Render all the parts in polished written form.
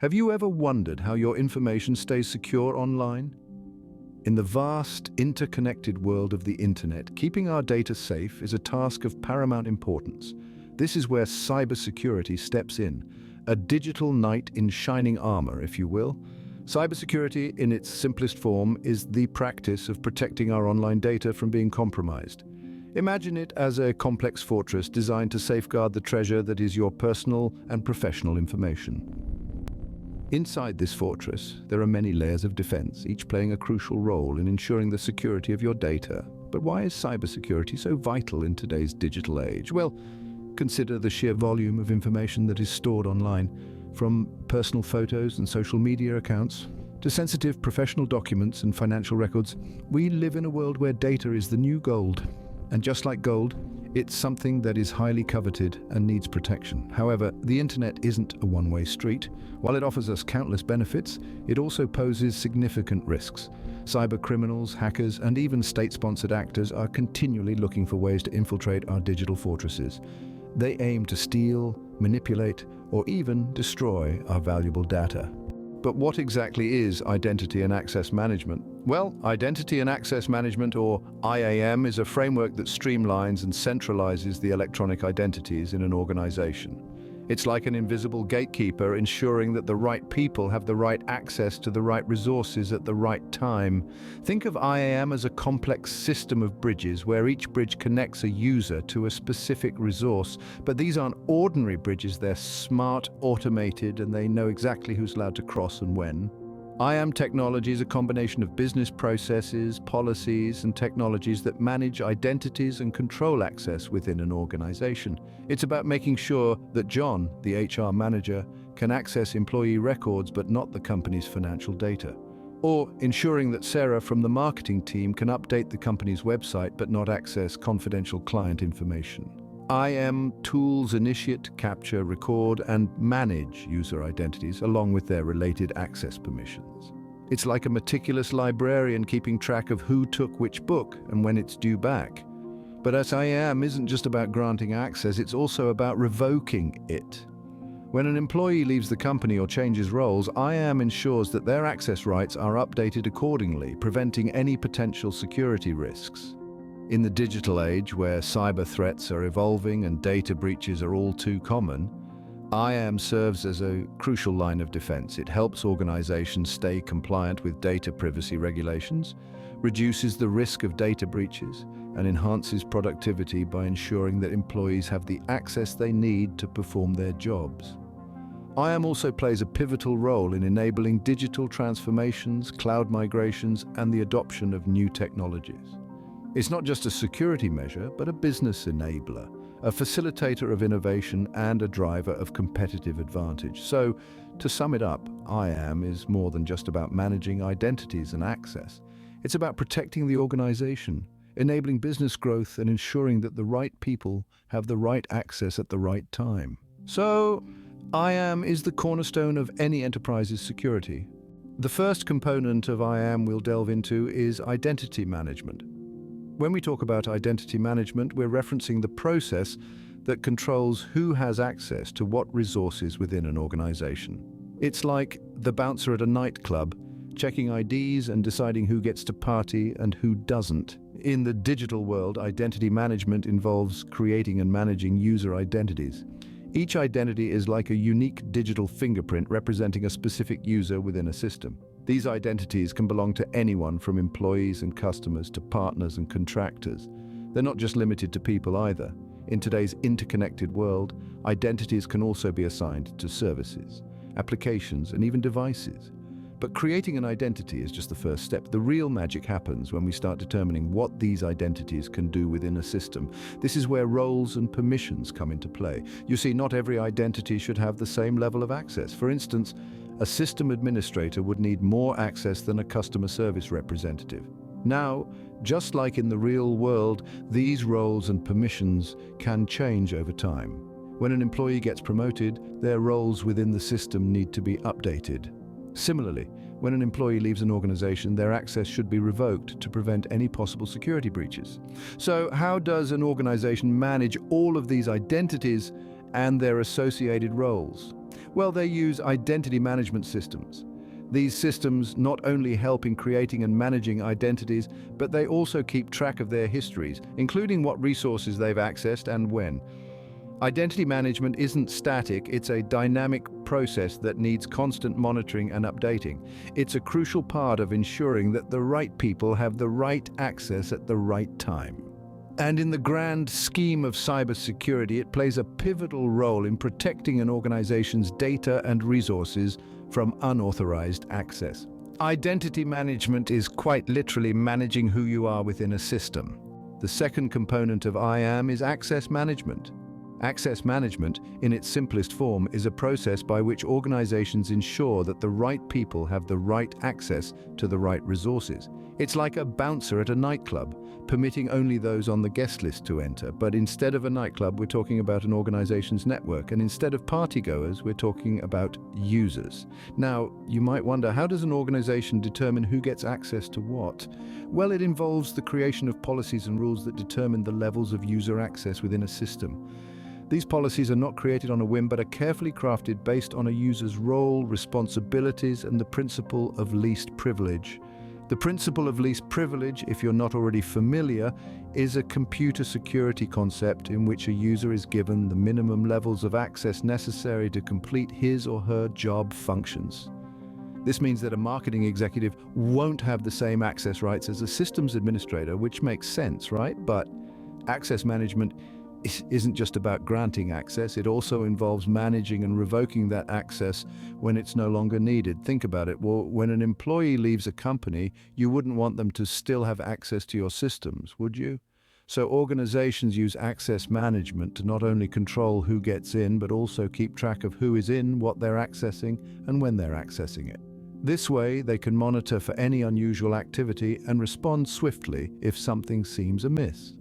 Have you ever wondered how your information stays secure online? In the vast, interconnected world of the internet, keeping our data safe is a task of paramount importance. This is where cybersecurity steps in, a digital knight in shining armor, if you will. Cybersecurity, in its simplest form, is the practice of protecting our online data from being compromised. Imagine it as a complex fortress designed to safeguard the treasure that is your personal and professional information. Inside this fortress, there are many layers of defense, each playing a crucial role in ensuring the security of your data. But why is cybersecurity so vital in today's digital age? Well, consider the sheer volume of information that is stored online, from personal photos and social media accounts to sensitive professional documents and financial records. We live in a world where data is the new gold. And just like gold, it's something that is highly coveted and needs protection. However, the internet isn't a one-way street. While it offers us countless benefits, it also poses significant risks. Cyber criminals, hackers, and even state-sponsored actors are continually looking for ways to infiltrate our digital fortresses. They aim to steal, manipulate, or even destroy our valuable data. But what exactly is identity and access management? Well, identity and access management, or IAM, is a framework that streamlines and centralizes the electronic identities in an organization. It's like an invisible gatekeeper ensuring that the right people have the right access to the right resources at the right time. Think of IAM as a complex system of bridges where each bridge connects a user to a specific resource. But these aren't ordinary bridges, they're smart, automated, and they know exactly who's allowed to cross and when. IAM technology is a combination of business processes, policies, and technologies that manage identities and control access within an organization. It's about making sure that John, the HR manager, can access employee records but not the company's financial data. Or ensuring that Sarah from the marketing team can update the company's website but not access confidential client information. IAM tools initiate, capture, record, and manage user identities along with their related access permissions. It's like a meticulous librarian keeping track of who took which book and when it's due back. But as IAM isn't just about granting access, it's also about revoking it. When an employee leaves the company or changes roles, IAM ensures that their access rights are updated accordingly, preventing any potential security risks. In the digital age, where cyber threats are evolving and data breaches are all too common, IAM serves as a crucial line of defense. It helps organizations stay compliant with data privacy regulations, reduces the risk of data breaches, and enhances productivity by ensuring that employees have the access they need to perform their jobs. IAM also plays a pivotal role in enabling digital transformations, cloud migrations, and the adoption of new technologies. It's not just a security measure, but a business enabler, a facilitator of innovation and a driver of competitive advantage. So, to sum it up, IAM is more than just about managing identities and access. It's about protecting the organization, enabling business growth, and ensuring that the right people have the right access at the right time. So, IAM is the cornerstone of any enterprise's security. The first component of IAM we'll delve into is identity management. When we talk about identity management, we're referencing the process that controls who has access to what resources within an organization. It's like the bouncer at a nightclub, checking IDs and deciding who gets to party and who doesn't. In the digital world, identity management involves creating and managing user identities. Each identity is like a unique digital fingerprint representing a specific user within a system. These identities can belong to anyone from employees and customers to partners and contractors. They're not just limited to people either. In today's interconnected world, identities can also be assigned to services, applications, and even devices. But creating an identity is just the first step. The real magic happens when we start determining what these identities can do within a system. This is where roles and permissions come into play. You see, not every identity should have the same level of access. For instance, a system administrator would need more access than a customer service representative. Now, just like in the real world, these roles and permissions can change over time. When an employee gets promoted, their roles within the system need to be updated. Similarly, when an employee leaves an organization, their access should be revoked to prevent any possible security breaches. So, how does an organization manage all of these identities and their associated roles? Well, they use identity management systems. These systems not only help in creating and managing identities, but they also keep track of their histories, including what resources they've accessed and when. Identity management isn't static, it's a dynamic process that needs constant monitoring and updating. It's a crucial part of ensuring that the right people have the right access at the right time. And in the grand scheme of cybersecurity, it plays a pivotal role in protecting an organization's data and resources from unauthorized access. Identity management is quite literally managing who you are within a system. The second component of IAM is access management. Access management, in its simplest form, is a process by which organizations ensure that the right people have the right access to the right resources. It's like a bouncer at a nightclub, permitting only those on the guest list to enter. But instead of a nightclub, we're talking about an organization's network. And instead of partygoers, we're talking about users. Now, you might wonder, how does an organization determine who gets access to what? Well, it involves the creation of policies and rules that determine the levels of user access within a system. These policies are not created on a whim, but are carefully crafted based on a user's role, responsibilities, and the principle of least privilege. The principle of least privilege, if you're not already familiar, is a computer security concept in which a user is given the minimum levels of access necessary to complete his or her job functions. This means that a marketing executive won't have the same access rights as a systems administrator, which makes sense, right? But access management isn't just about granting access, it also involves managing and revoking that access when it's no longer needed. Think about it. Well, when an employee leaves a company, you wouldn't want them to still have access to your systems, would you? So organizations use access management to not only control who gets in, but also keep track of who is in, what they're accessing, and when they're accessing it. This way, they can monitor for any unusual activity and respond swiftly if something seems amiss.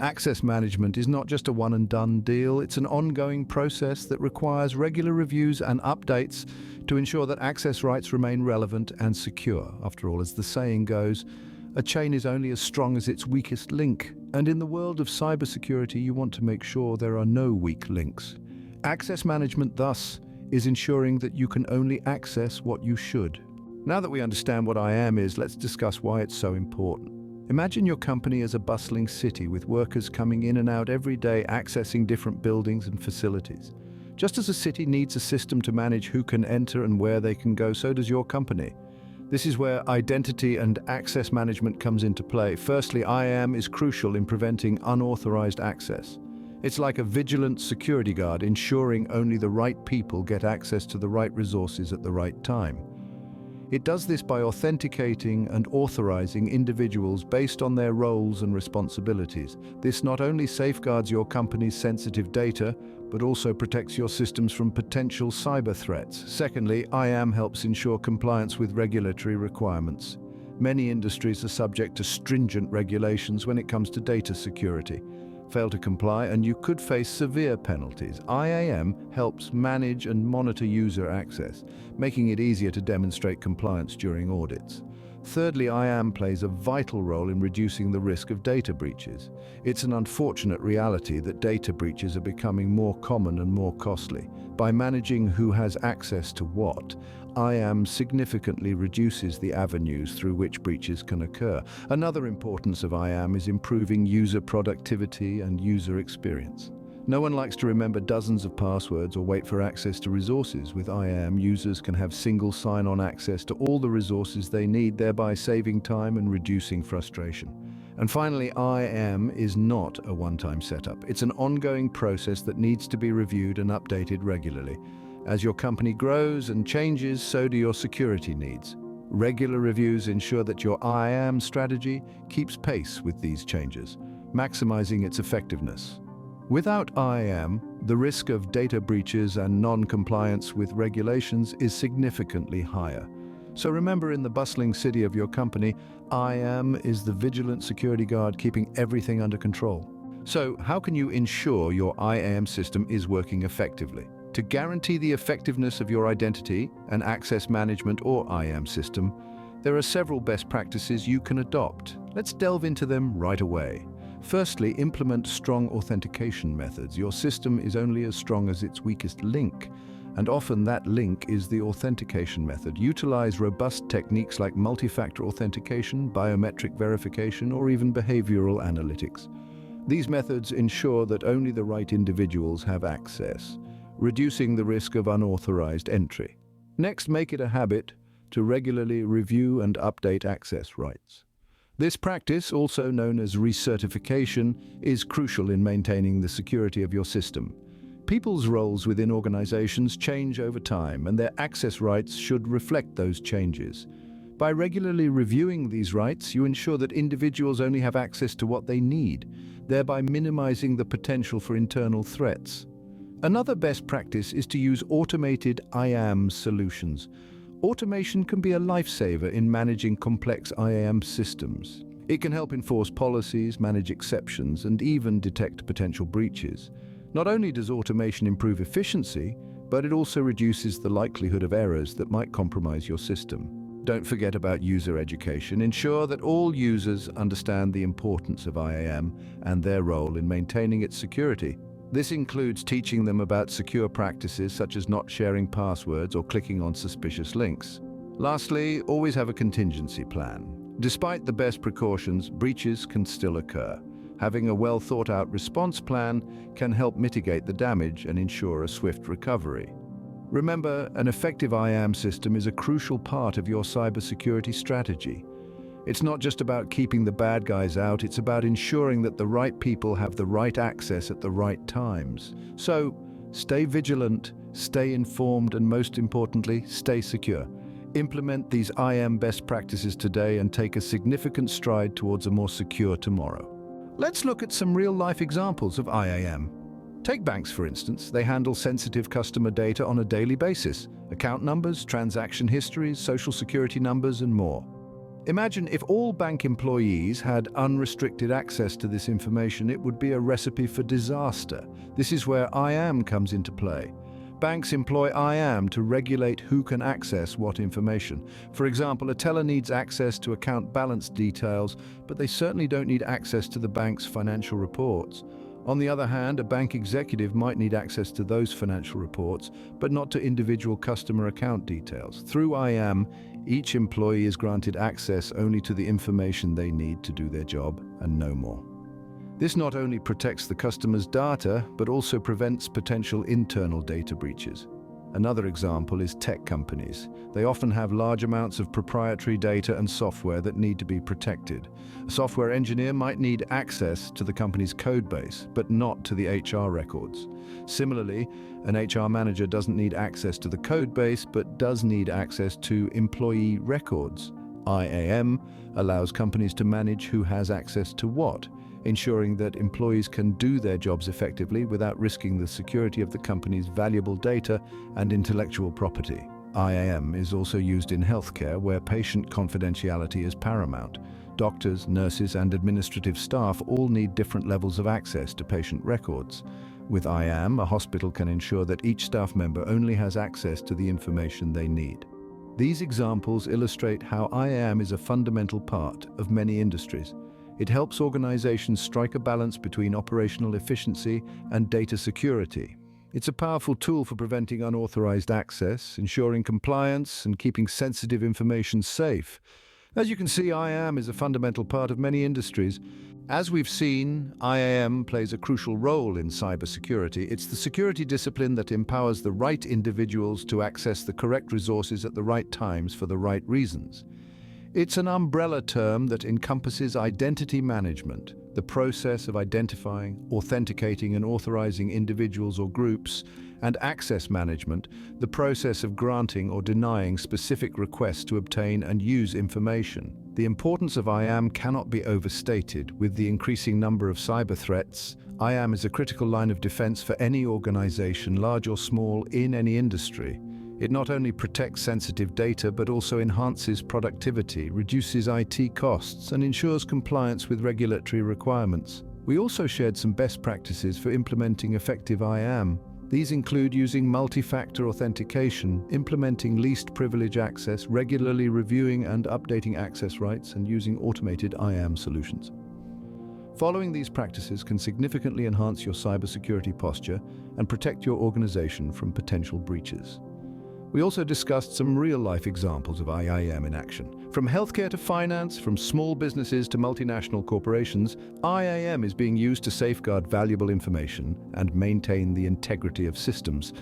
Access management is not just a one-and-done deal, it's an ongoing process that requires regular reviews and updates to ensure that access rights remain relevant and secure. After all, as the saying goes, a chain is only as strong as its weakest link. And in the world of cybersecurity, you want to make sure there are no weak links. Access management, thus, is ensuring that you can only access what you should. Now that we understand what IAM is, let's discuss why it's so important. Imagine your company as a bustling city with workers coming in and out every day, accessing different buildings and facilities. Just as a city needs a system to manage who can enter and where they can go, so does your company. This is where identity and access management comes into play. Firstly, IAM is crucial in preventing unauthorized access. It's like a vigilant security guard, ensuring only the right people get access to the right resources at the right time. It does this by authenticating and authorizing individuals based on their roles and responsibilities. This not only safeguards your company's sensitive data, but also protects your systems from potential cyber threats. Secondly, IAM helps ensure compliance with regulatory requirements. Many industries are subject to stringent regulations when it comes to data security. Fail to comply and you could face severe penalties. IAM helps manage and monitor user access, making it easier to demonstrate compliance during audits. Thirdly, IAM plays a vital role in reducing the risk of data breaches. It's an unfortunate reality that data breaches are becoming more common and more costly. By managing who has access to what, IAM significantly reduces the avenues through which breaches can occur. Another importance of IAM is improving user productivity and user experience. No one likes to remember dozens of passwords or wait for access to resources. With IAM, users can have single sign-on access to all the resources they need, thereby saving time and reducing frustration. And finally, IAM is not a one-time setup. It's an ongoing process that needs to be reviewed and updated regularly. As your company grows and changes, so do your security needs. Regular reviews ensure that your IAM strategy keeps pace with these changes, maximizing its effectiveness. Without IAM, the risk of data breaches and non-compliance with regulations is significantly higher. So remember, in the bustling city of your company, IAM is the vigilant security guard keeping everything under control. So how can you ensure your IAM system is working effectively? To guarantee the effectiveness of your identity and access management or IAM system, there are several best practices you can adopt. Let's delve into them right away. Firstly, implement strong authentication methods. Your system is only as strong as its weakest link, and often that link is the authentication method. Utilize robust techniques like multi-factor authentication, biometric verification, or even behavioral analytics. These methods ensure that only the right individuals have access, reducing the risk of unauthorized entry. Next, make it a habit to regularly review and update access rights. This practice, also known as recertification, is crucial in maintaining the security of your system. People's roles within organizations change over time, and their access rights should reflect those changes. By regularly reviewing these rights, you ensure that individuals only have access to what they need, thereby minimizing the potential for internal threats. Another best practice is to use automated IAM solutions. Automation can be a lifesaver in managing complex IAM systems. It can help enforce policies, manage exceptions, and even detect potential breaches. Not only does automation improve efficiency, but it also reduces the likelihood of errors that might compromise your system. Don't forget about user education. Ensure that all users understand the importance of IAM and their role in maintaining its security. This includes teaching them about secure practices such as not sharing passwords or clicking on suspicious links. Lastly, always have a contingency plan. Despite the best precautions, breaches can still occur. Having a well-thought-out response plan can help mitigate the damage and ensure a swift recovery. Remember, an effective IAM system is a crucial part of your cybersecurity strategy. It's not just about keeping the bad guys out, it's about ensuring that the right people have the right access at the right times. So, stay vigilant, stay informed, and most importantly, stay secure. Implement these IAM best practices today and take a significant stride towards a more secure tomorrow. Let's look at some real-life examples of IAM. Take banks, for instance. They handle sensitive customer data on a daily basis. Account numbers, transaction histories, social security numbers, and more. Imagine if all bank employees had unrestricted access to this information, it would be a recipe for disaster. This is where IAM comes into play. Banks employ IAM to regulate who can access what information. For example, a teller needs access to account balance details, but they certainly don't need access to the bank's financial reports. On the other hand, a bank executive might need access to those financial reports, but not to individual customer account details. Through IAM, each employee is granted access only to the information they need to do their job and no more. This not only protects the customer's data, but also prevents potential internal data breaches. Another example is tech companies. They often have large amounts of proprietary data and software that need to be protected. A software engineer might need access to the company's code base, but not to the HR records. Similarly, an HR manager doesn't need access to the code base, but does need access to employee records. IAM allows companies to manage who has access to what, ensuring that employees can do their jobs effectively without risking the security of the company's valuable data and intellectual property. IAM is also used in healthcare, where patient confidentiality is paramount. Doctors, nurses, and administrative staff all need different levels of access to patient records. With IAM, a hospital can ensure that each staff member only has access to the information they need. These examples illustrate how IAM is a fundamental part of many industries. It helps organizations strike a balance between operational efficiency and data security. It's a powerful tool for preventing unauthorized access, ensuring compliance, and keeping sensitive information safe. As you can see, IAM is a fundamental part of many industries. As we've seen, IAM plays a crucial role in cybersecurity. It's the security discipline that empowers the right individuals to access the correct resources at the right times for the right reasons. It's an umbrella term that encompasses identity management, the process of identifying, authenticating, and authorizing individuals or groups, and access management, the process of granting or denying specific requests to obtain and use information. The importance of IAM cannot be overstated. With the increasing number of cyber threats, IAM is a critical line of defense for any organization, large or small, in any industry. It not only protects sensitive data, but also enhances productivity, reduces IT costs, and ensures compliance with regulatory requirements. We also shared some best practices for implementing effective IAM. These include using multi-factor authentication, implementing least privilege access, regularly reviewing and updating access rights, and using automated IAM solutions. Following these practices can significantly enhance your cybersecurity posture and protect your organization from potential breaches. We also discussed some real-life examples of IAM in action. From healthcare to finance, from small businesses to multinational corporations, IAM is being used to safeguard valuable information and maintain the integrity of systems.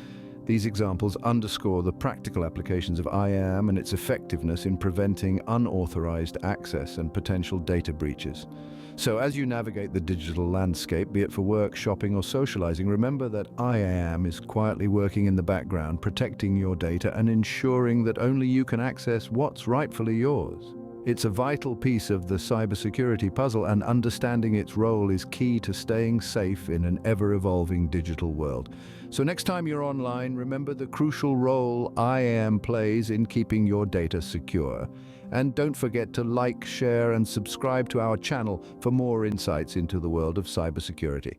These examples underscore the practical applications of IAM and its effectiveness in preventing unauthorized access and potential data breaches. So as you navigate the digital landscape, be it for work, shopping, or socializing, remember that IAM is quietly working in the background, protecting your data and ensuring that only you can access what's rightfully yours. It's a vital piece of the cybersecurity puzzle, and understanding its role is key to staying safe in an ever-evolving digital world. So next time you're online, remember the crucial role IAM plays in keeping your data secure. And don't forget to like, share, and subscribe to our channel for more insights into the world of cybersecurity.